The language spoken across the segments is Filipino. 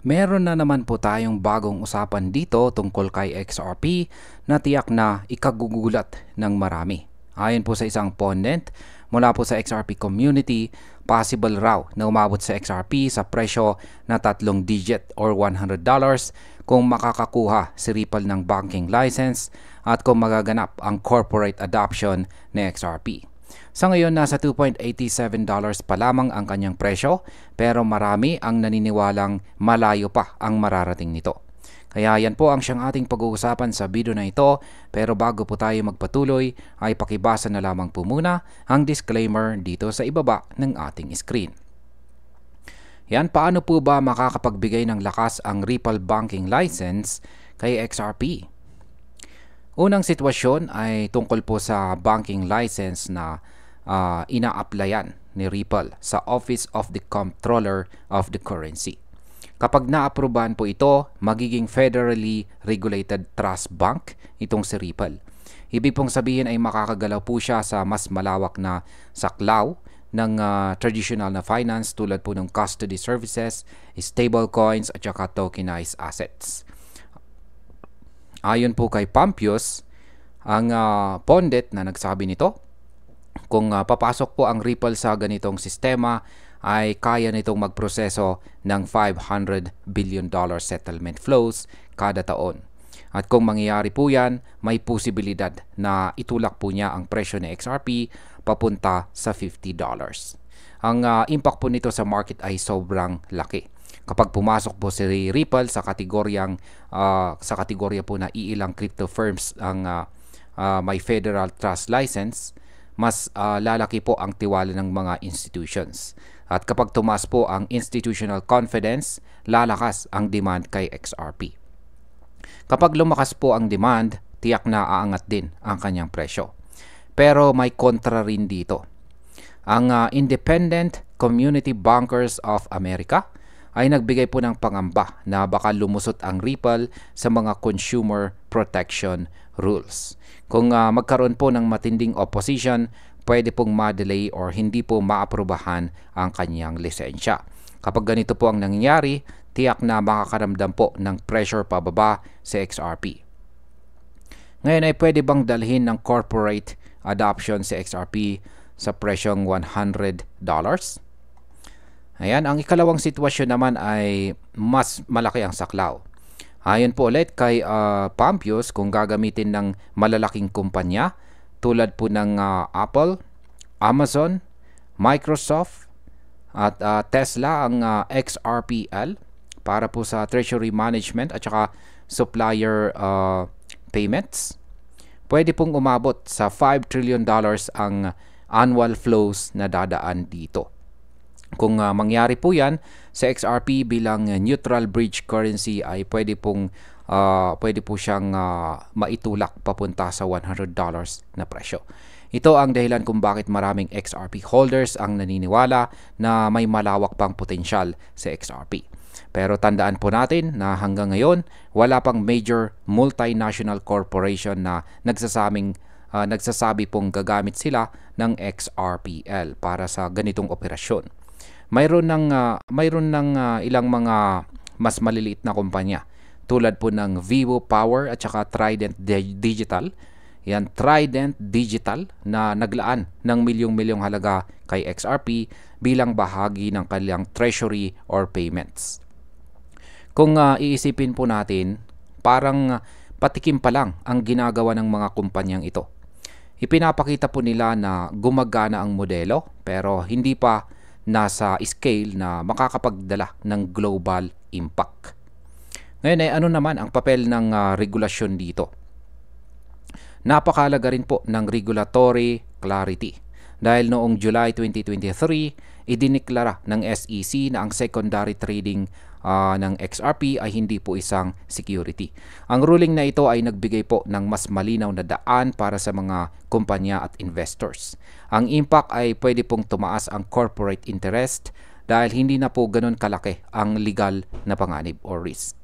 Meron na naman po tayong bagong usapan dito tungkol kay XRP na tiyak na ikagugulat ng marami. Ayon po sa isang pundit mula po sa XRP community, possible raw na umabot sa XRP sa presyo na 3 digit or $100 kung makakakuha si Ripple ng banking license at kung magaganap ang corporate adoption ni XRP. Sa ngayon, nasa $2.87 pa lamang ang kanyang presyo, pero marami ang naniniwalang malayo pa ang mararating nito. Kaya yan po ang siyang ating pag-uusapan sa video na ito, pero bago po tayo magpatuloy ay pakibasa na lamang po muna ang disclaimer dito sa ibaba ng ating screen. Yan, paano po ba makakapagbigay ng lakas ang Ripple Banking License kay XRP? Unang sitwasyon ay tungkol po sa banking license na ina-applyan ni Ripple sa Office of the Comptroller of the Currency. Kapag na-aprobahan po ito, magiging federally regulated trust bank itong si Ripple. Ibig pong sabihin ay makakagalaw po siya sa mas malawak na saklaw ng traditional na finance tulad po ng custody services, stablecoins at saka tokenized assets. Ayon po kay Pampius, ang pundit na nagsabi nito, kung papasok po ang Ripple sa ganitong sistema ay kaya nitong magproseso ng $500 billion settlement flows kada taon. At kung mangyayari po yan, may posibilidad na itulak po niya ang presyo ng XRP papunta sa $50. Ang impact po nito sa market ay sobrang laki. Kapag pumasok po si Ripple sa kategorya po na iilang crypto firms ang may federal trust license, mas lalaki po ang tiwala ng mga institutions. At kapag tumaas po ang institutional confidence, lalakas ang demand kay XRP. Kapag lumakas po ang demand, tiyak na aangat din ang kanyang presyo. Pero may kontra rin dito. Ang Independent Community Bankers of America ay nagbigay po ng pangamba na baka lumusot ang Ripple sa mga consumer protection rules. Kung magkaroon po ng matinding opposition, pwede pong ma-delay or hindi po maaprubahan ang kanyang lisensya. Kapag ganito po ang nangyayari, tiyak na makakaramdam po ng pressure pababa sa XRP. Ngayon ay pwede bang dalhin ng corporate adoption sa XRP sa presyong $100? Ayan, ang ikalawang sitwasyon naman ay mas malaki ang saklaw. Ayon po ulit kay Pampius, kung gagamitin ng malalaking kumpanya tulad po ng Apple, Amazon, Microsoft at Tesla ang XRPL para po sa treasury management at saka supplier payments, pwede pong umabot sa $5 trillion ang annual flows na dadaan dito. Kung mangyari po yan sa XRP bilang neutral bridge currency ay pwede po siyang maitulak papunta sa $100 na presyo. Ito ang dahilan kung bakit maraming XRP holders ang naniniwala na may malawak pang potensyal sa XRP. Pero tandaan po natin na hanggang ngayon wala pang major multinational corporation na nagsasabi pong gagamit sila ng XRPL para sa ganitong operasyon. Mayroon ng ilang mga mas maliliit na kumpanya tulad po ng Vivo Power at saka Trident Digital. Yan, Trident Digital na naglaan ng milyong-milyong halaga kay XRP bilang bahagi ng kanilang treasury or payments. Kung iisipin po natin, parang patikim pa lang ang ginagawa ng mga kumpanyang ito. Ipinapakita po nila na gumagana ang modelo pero hindi pa nasa scale na makakapagdala ng global impact. Ngayon ay ano naman ang papel ng regulasyon dito? Napakahalaga rin po ng regulatory clarity dahil noong July 2023, idiniklara ng SEC na ang secondary trading ng XRP ay hindi po isang security. Ang ruling na ito ay nagbigay po ng mas malinaw na daan para sa mga kumpanya at investors. Ang impact ay pwede pong tumaas ang corporate interest dahil hindi na po ganun kalaki ang legal na panganib or risk.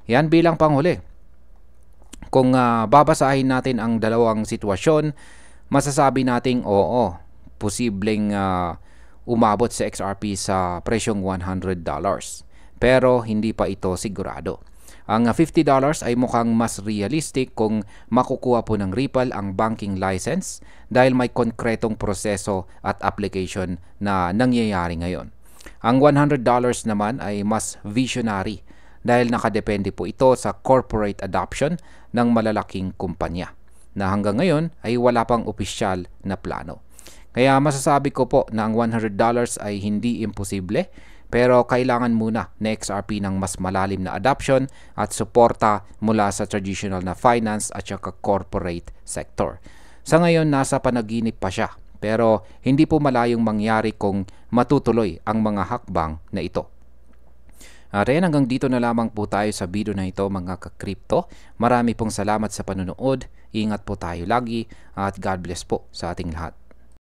Yan bilang panghuli. Kung babasahin natin ang dalawang sitwasyon, masasabi nating oo, posibleng umabot sa XRP sa presyong $100. pero hindi pa ito sigurado. Ang $50 ay mukhang mas realistic kung makukuha po ng Ripple ang banking license dahil may konkretong proseso at application na nangyayari ngayon. Ang $100 naman ay mas visionary dahil nakadepende po ito sa corporate adoption ng malalaking kumpanya na hanggang ngayon ay wala pang opisyal na plano. Kaya masasabi ko po na ang $100 ay hindi imposible, pero kailangan muna na XRP ng mas malalim na adoption at suporta mula sa traditional na finance at saka corporate sector. Sa ngayon, nasa panaginip pa siya, pero hindi po malayong mangyari kung matutuloy ang mga hakbang na ito. Ren, hanggang dito na lamang po tayo sa video na ito mga ka-crypto. Marami pong salamat sa panonood. Ingat po tayo lagi at God bless po sa ating lahat.